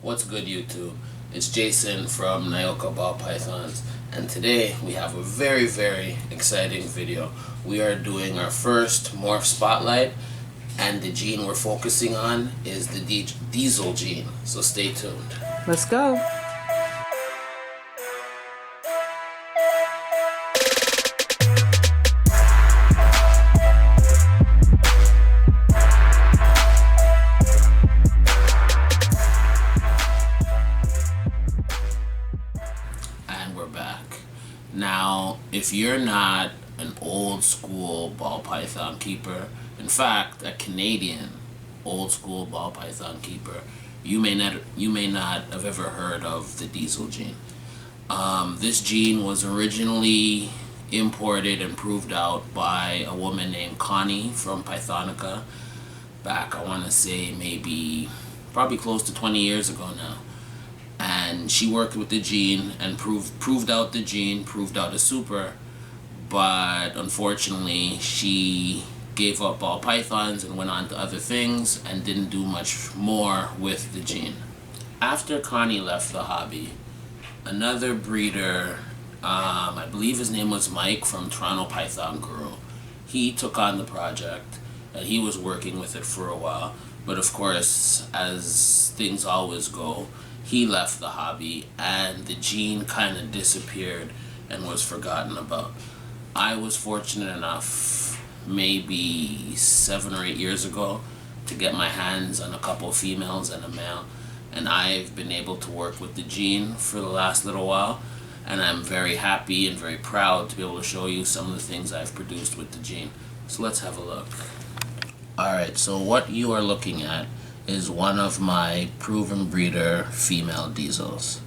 What's good, YouTube? It's Jason from Nyoka Ball Pythons, and today we have a very exciting video. We are doing our first Morph Spotlight, and the gene we're focusing on is the diesel gene, so stay tuned. Let's go. And we're back. Now, if you're not an old school ball python keeper, in fact, a Canadian old school ball python keeper, you may not have ever heard of the diesel gene. This gene was originally imported and proved out by a woman named Connie from Pythonica back, I want to say, probably close to 20 years ago now. And she worked with the gene and proved out the gene, proved out a super, but unfortunately she gave up ball pythons and went on to other things and didn't do much more with the gene. After Connie left the hobby, another breeder, I believe his name was Mike from Toronto Python Guru, he took on the project and he was working with it for a while, but of course, as things always go, he left the hobby and the gene kind of disappeared and was forgotten about. I was fortunate enough maybe 7 or 8 years ago to get my hands on a couple of females and a male, and I've been able to work with the gene for the last little while, and I'm very happy and very proud to be able to show you some of the things I've produced with the gene. So let's have a look. Alright, so what you are looking at is one of my proven breeder female diesels.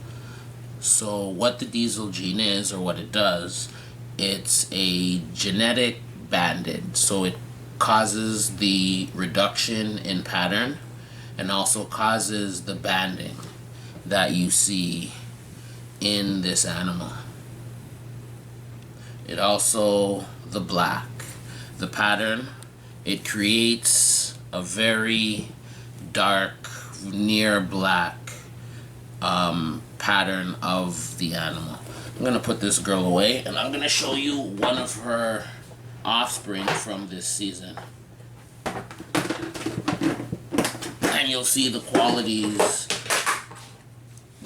So what the diesel gene is, or what it does, it's a genetic banded. So it causes the reduction in pattern and also causes the banding that you see in this animal. It also, the black, the pattern, it creates a very dark, near black pattern of the animal. I'm gonna put this girl away and I'm gonna show you one of her offspring from this season, and you'll see the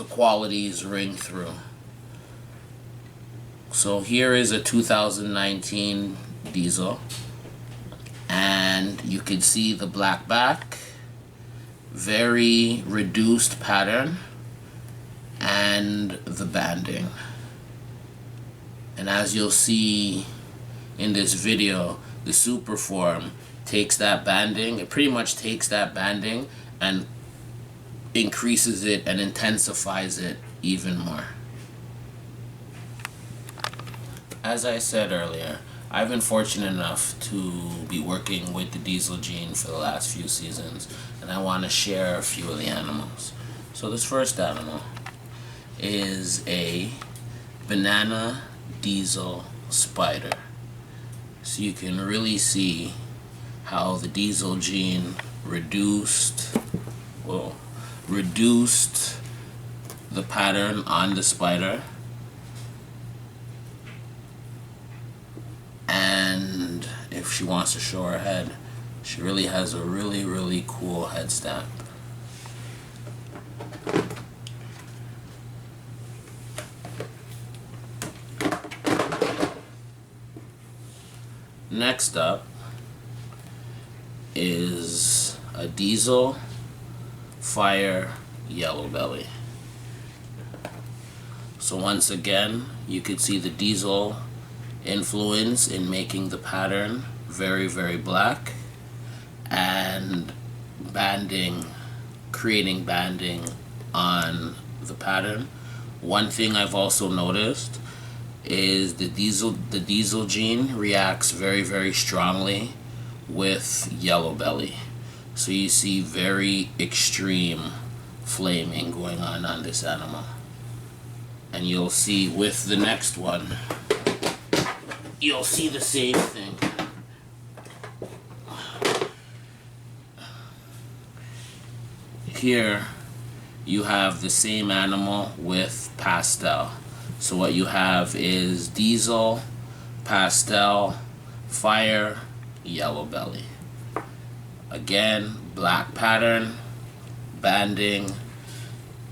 qualities ring through. So here is a 2019 diesel, and you can see the black back, very reduced pattern, and the banding. And as you'll see in this video, the super form takes that banding, it pretty much takes that banding and increases it and intensifies it even more. As I said earlier, I've been fortunate enough to be working with the diesel gene for the last few seasons, and I want to share a few of the animals. So this first animal is a banana diesel spider. So you can really see how the diesel gene reduced the pattern on the spider, and if she wants to show her head, she really has a really cool head stamp. Next up is a diesel fire yellow belly. So once again, you could see the diesel influence in making the pattern very black, and banding, creating banding on the pattern. One thing I've also noticed is the diesel gene reacts very strongly with yellow belly. So you see very extreme flaming going on this animal. And you'll see with the next one, you'll see the same thing. Here you have the same animal with pastel. So what you have is diesel, pastel, fire, yellow belly. Again, black pattern, banding,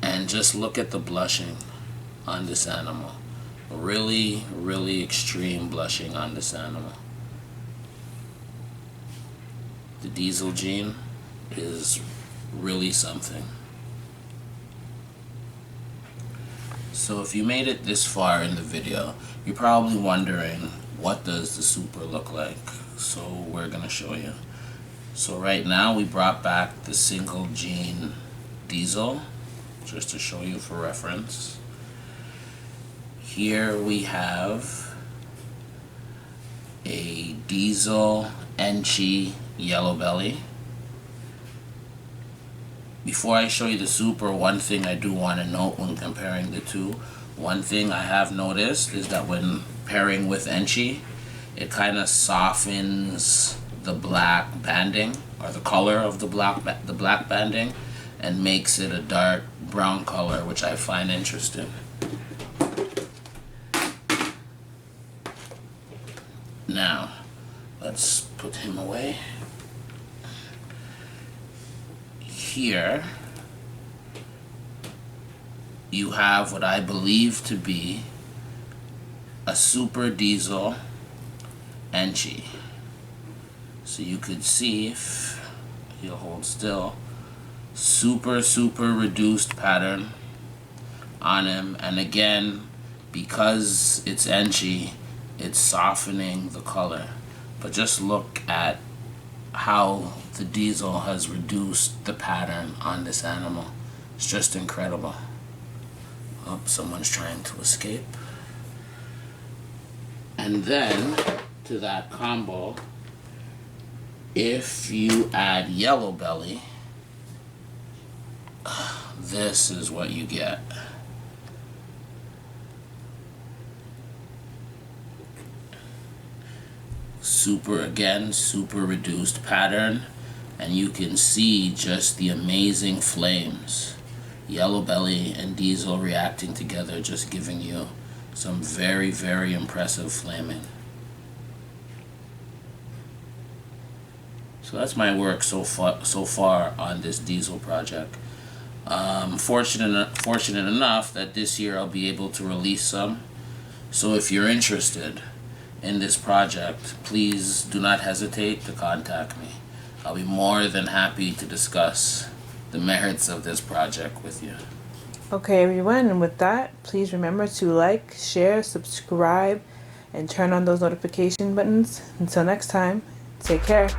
and just look at the blushing on this animal. Really, really extreme blushing on this animal. The diesel gene is really something. So if you made it this far in the video, you're probably wondering, what does the super look like? So we're gonna show you. So right now we brought back the single gene diesel, just to show you for reference. Here we have a diesel Enchi yellow belly. Before I show you the super, one thing I do want to note when comparing the two, one thing I have noticed is that when pairing with Enchi, it kind of softens the black banding, or the color of the black banding, and makes it a dark brown color, which I find interesting. Now, let's put him away. Here, you have what I believe to be a super diesel Enchi. So you could see, if he'll hold still, super reduced pattern on him, and again, because it's Enchi, it's softening the color. But just look at how the diesel has reduced the pattern on this animal. It's just incredible. Oh, someone's trying to escape. And then to that combo, if you add yellow belly, this is what you get. Super reduced pattern, and you can see just the amazing flames. Yellow belly and diesel reacting together, just giving you some very impressive flaming. So that's my work so far on this diesel project. Fortunate enough that this year I'll be able to release some. So if you're interested in this project, please do not hesitate to contact me. I'll be more than happy to discuss the merits of this project with you. Okay, everyone, and with that, please remember to like, share, subscribe, and turn on those notification buttons. Until next time, take care.